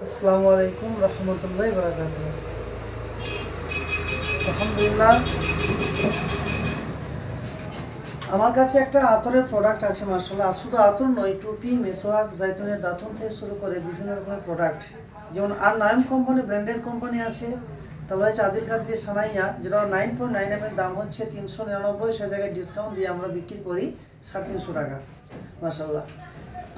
আসসালামু আলাইকুম রহমতুল্লাহি ওয়া বারাকাতুহু। আলহামদুলিল্লাহ, আমার কাছে একটা আতরের প্রোডাক্ট আছে মাশাআল্লাহ। শুধু আতর নয়, টুপি, মেসওয়াক, জাইতুনের দাতুন থেকে শুরু করে বিভিন্ন রকমের প্রোডাক্ট, যেমন আর নাইম কোম্পানি, ব্র্যান্ডেড কোম্পানি আছে। তারপরে হচ্ছে আদিল কাদরি সানাইয়া, যেটা 9.9 এর দাম হচ্ছে 399, সে জায়গায় ডিসকাউন্ট দিয়ে আমরা বিক্রি করি 350 টাকা মাশাআল্লাহ।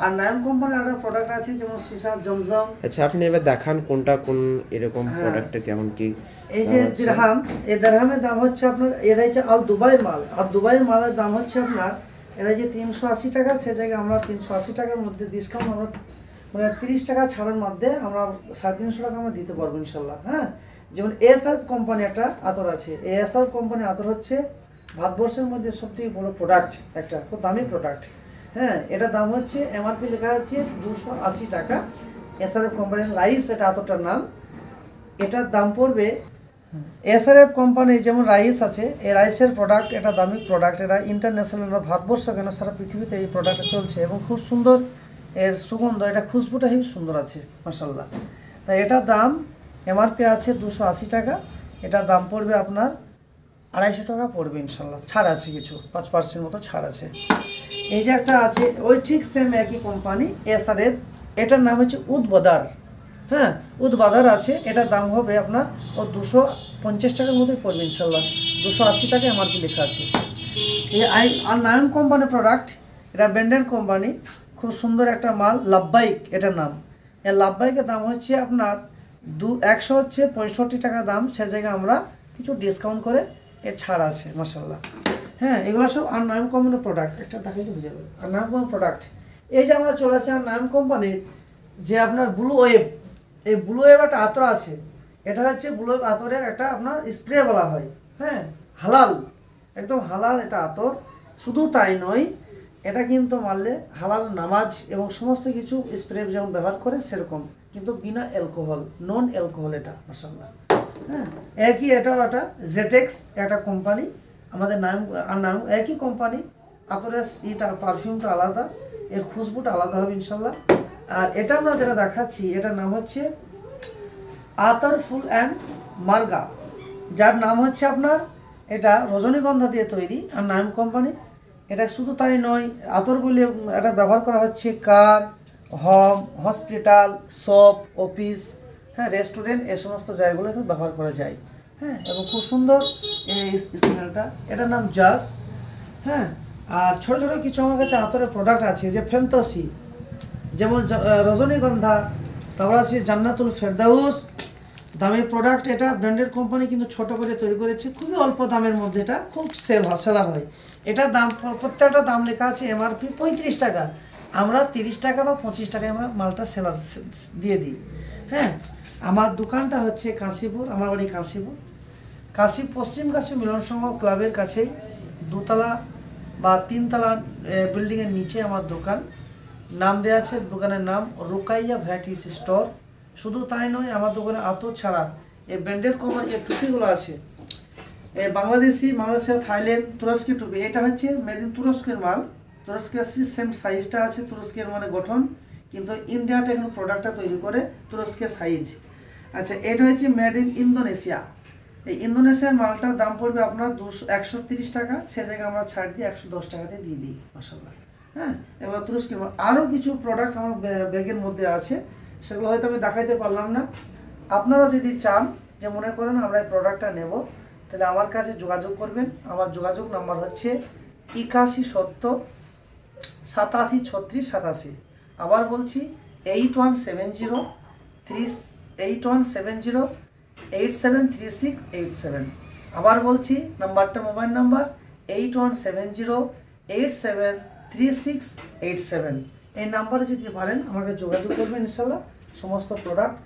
আর নাইম কোম্পানির একটা প্রোডাক্ট আছে যেমন সিসা, জমজম। আচ্ছা, আপনি এবার দেখান কোনটা কোন এরকম প্রোডাক্টটা কেমন কি। এই যে দিরহাম, এই দিরহামের দাম হচ্ছে আপনার, এর হচ্ছে আল দুবাইয়ের মাল। আর দুবাইয়ের মালের দাম হচ্ছে আপনার, এর যে 380 টাকা, সে জায়গায় আমরা 380 টাকার মধ্যে ডিসকাউন্ট আমরা মানে 30 টাকা ছাড়ের মধ্যে আমরা 350 টাকা আমরা দিতে পারবো ইনশাল্লাহ। হ্যাঁ, যেমন এসআর কোম্পানি একটা আতর আছে। এসআর কোম্পানি আতর হচ্ছে ভারতবর্ষের মধ্যে সবথেকে বড় প্রোডাক্ট, একটা খুব দামি প্রোডাক্ট। হ্যাঁ, এটার দাম হচ্ছে এমআরপি লেখা হচ্ছে 280 টাকা। এসআরএফ কোম্পানির রাইস, এটা আতরটার নাম। এটার দাম পড়বে, এসআরএফ কোম্পানি যেমন রাইস আছে, এই রাইসের প্রোডাক্ট, এটা দামি প্রোডাক্ট। এটা ইন্টারন্যাশনাল, ভারতবর্ষ কেন সারা পৃথিবীতে এই প্রোডাক্টটা চলছে এবং খুব সুন্দর এর সুগন্ধ, এটা খুশবুটা খুব সুন্দর আছে মাশাআল্লাহ। তাই এটার দাম এমআরপি আছে 280 টাকা। এটার দাম পড়বে আপনার 250 টাকা পড়বে ইনশাল্লাহ। ছাড় আছে, কিছু 5% মতো ছাড় আছে। এই যে একটা আছে, ওই ঠিক সেম একই কোম্পানি এসআরএফ, এটার নাম হচ্ছে উদ্বাদার। হ্যাঁ, উদ্বাদার আছে, এটার দাম হবে আপনার 250 টাকার মতোই পড়বে ইনশাল্লাহ। 280 টাকা এমআরপি লেখা আছে। এই আর নায়ন কোম্পানির প্রোডাক্ট, এটা ব্র্যান্ডেড কোম্পানি, খুব সুন্দর একটা মাল, লাভবাইক এটার নাম। এই লাভবাইকের দাম হচ্ছে আপনার 165 টাকা দাম, সে জায়গায় আমরা কিছু ডিসকাউন্ট করে এর ছাড় আছে মাশাআল্লাহ। হ্যাঁ, এগুলো সব আর নাম কোম্পানির প্রোডাক্ট, একটা দেখাইলে হয়ে যাবে। আর নাম কোম্পানির প্রোডাক্ট, এই যে আমরা চলে আসি আর নাম কোম্পানির যে আপনার ব্লু ওয়েব, এই ব্লু ওয়েব একটা আতর আছে। এটা হচ্ছে ব্লু ওয়েব আতরের একটা আপনার স্প্রে বলা হয়। হ্যাঁ, হালাল, একদম হালাল এটা আতর। শুধু তাই নয়, এটা কিন্তু মারলে হালাল নামাজ এবং সমস্ত কিছু স্প্রে যেমন ব্যবহার করে সেরকম, কিন্তু বিনা অ্যালকোহল, নন অ্যালকোহল এটা মাশাআল্লাহ। হ্যাঁ, একই, এটাও একটা জেটেক্স একটা কোম্পানি, আমাদের নাম আর নাম একই কোম্পানি। আতরের এটা পারফিউমটা আলাদা, এর খুশবুটা আলাদা হবে ইনশাল্লাহ। আর এটা আমরা যেটা দেখাচ্ছি, এটার নাম হচ্ছে আতর ফুল অ্যান্ড মার্গা, যার নাম হচ্ছে আপনার, এটা রজনীগন্ধা দিয়ে তৈরি আর নাম কোম্পানি। এটা শুধু তাই নয়, আতর বলে এটা ব্যবহার করা হচ্ছে কার, হোম, হসপিটাল, শপ, অফিস, হ্যাঁ, রেস্টুরেন্ট, এ সমস্ত জায়গাগুলো এখন ব্যবহার করা যায়। হ্যাঁ, এবং খুব সুন্দর এই স্মেলটা, এটার নাম জাস। হ্যাঁ, আর ছোটো ছোটো কিছু আমার কাছে আতরের প্রোডাক্ট আছে, যে ফ্যান্টাসি, যেমন রজনীগন্ধা, তারপর আছে জান্নাতুল ফেরদাউস, দামি প্রোডাক্ট। এটা ব্র্যান্ডেড কোম্পানি, কিন্তু ছোটো করে তৈরি করেছে, খুবই অল্প দামের মধ্যে, এটা খুব সেলার হয়। এটার দাম, প্রত্যেকটা দাম লেখা আছে এমআরপি 35 টাকা, আমরা 30 টাকা বা 25 টাকায় আমরা মালটা সেলার দিয়ে দিই। হ্যাঁ, আমার দোকানটা হচ্ছে কাশীপুর, আমার বাড়ি কাশীপুর, পশ্চিম কাশী মিলন সংঘ ক্লাবের কাছেই, 2তলা বা 3তলা বিল্ডিংয়ের নিচে আমার দোকান। নাম দেওয়া আছে দোকানের নাম রোকাইয়া ভ্যারাইটিস স্টোর। শুধু তাই নয়, আমার দোকানে আতর ছাড়া এই ব্র্যান্ডেড কোম্পানি যে টুপিগুলো আছে, বাংলাদেশি, মালয়েশিয়া, থাইল্যান্ড, তুরস্কি টুপি, এটা হচ্ছে মেড ইন তুরস্কের মাল। তুরস্কের সেম সাইজটা আছে, তুরস্কের মানে গঠন, কিন্তু ইন্ডিয়াতে এখন প্রোডাক্টটা তৈরি করে তুরস্কের সাইজ। আচ্ছা, এটা হচ্ছে মেড ইন ইন্দোনেশিয়া। এই ইন্দোনেশিয়ার মালটার দাম পড়বে আপনার 130 টাকা, সে জায়গায় আমরা ছাড় দিয়ে 110 টাকাতে দিয়ে দিই মাশাআল্লাহ। হ্যাঁ, এগুলো তুরস্কের মাল। আরও কিছু প্রোডাক্ট আমার ব্যাগের মধ্যে আছে, সেগুলো হয়তো আমি দেখাইতে পারলাম না। আপনারা যদি চান যে মনে করেন আমরা এই প্রোডাক্টটা নেব, তাহলে আমার কাছে যোগাযোগ করবেন। আমার যোগাযোগ নাম্বার হচ্ছে 8170 87 36 87। আবার বলছি 8170 আবার বলছি নাম্বারটা, মোবাইল নাম্বার 8170873687। এই নাম্বারে যদি পারেন আমাকে যোগাযোগ করবেন ইনশাল্লাহ। সমস্ত প্রোডাক্ট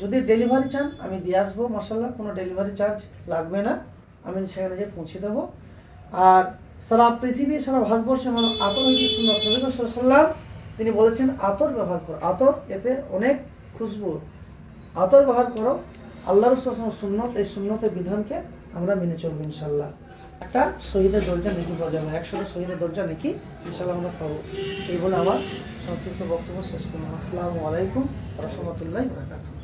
যদি ডেলিভারি চান আমি দিয়ে আসবো মাশাআল্লাহ, কোনো ডেলিভারি চার্জ লাগবে না, আমি সেখানে যেয়ে পৌঁছে দেবো। আর সারা পৃথিবী, সারা ভারতবর্ষে মানুষ আতর হয়েছে সুন্নাত। নবী সাল্লাল্লাহু, তিনি বলেছেন আতর ব্যবহার করো, আতর এতে অনেক খুশবু, আতর ব্যবহার করো। আল্লাহ রাসূল সুন্নত, এই সুন্নতের বিধানকে আমরা মেনে চলবো ইনশাল্লাহ। একটা শহীদের দরজা নাকি পাওয়া যাবে, 100টা শহীদের দরজা নাকি ইনশাল্লাহ আমরা পাবো। এই বলে আমার সংক্ষিপ্ত বক্তব্য শেষ করলাম। আসসালামু আলাইকুম। রহমতুল্লাহি ওয়া বারাকাতুহু।